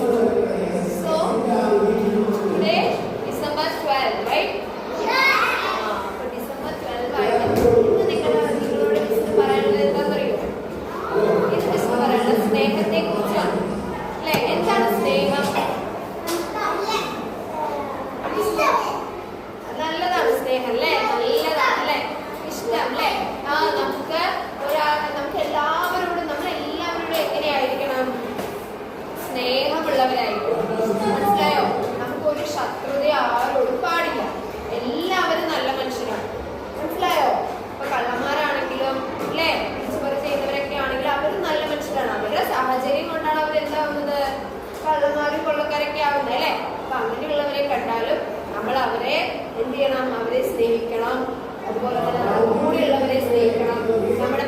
So today December 12, right? അപ്പോൾ December 12 ആയിട്ട് ഇന്ന് നിങ്ങളോട് മിസ് പറയാനുള്ളത് എന്താണെന്നറിയോ? ഇത് മിസ് പറയാനുള്ളത് സ്നേഹത്തെ കുറിച്ചാണ് അല്ലേ? എന്താണ് സ്നേഹം? നല്ലതാണ് സ്നേഹം അല്ലേ? നല്ലതാണ് അല്ലേ? ഇഷ്ടം അല്ലേ? നമുക്ക് എല്ലാവരോടും നമ്മളെല്ലാവരോടും എങ്ങനെയായിരിക്കണം? സ്നേഹമുള്ളവരായിരിക്കണം. മനസ്സിലായോ? നമുക്കൊരു ശത്രുത ആരോടും പാടില്ല. എല്ലാവരും നല്ല മനുഷ്യരാണ്. മനസ്സിലായോ? ഇപ്പൊ കള്ളന്മാരാണെങ്കിലും അല്ലേ, പിടിച്ചുപറി ചെയ്യുന്നവരൊക്കെ ആണെങ്കിലും അവരും നല്ല മനുഷ്യരാണ്. അവരുടെ സാഹചര്യം കൊണ്ടാണ് അവരെന്താവുന്നത്? കള്ളന്മാരും കൊള്ളക്കാരൊക്കെ ആവുന്നത് അല്ലേ? അപ്പൊ അങ്ങനെയുള്ളവരെ കണ്ടാലും നമ്മൾ അവരെ എന്ത് ചെയ്യണം? അവരെ സ്നേഹിക്കണം. അതുപോലെ തന്നെ നമ്മുടെ കൂടെയുള്ളവരെ സ്നേഹിക്കണം. നമ്മുടെ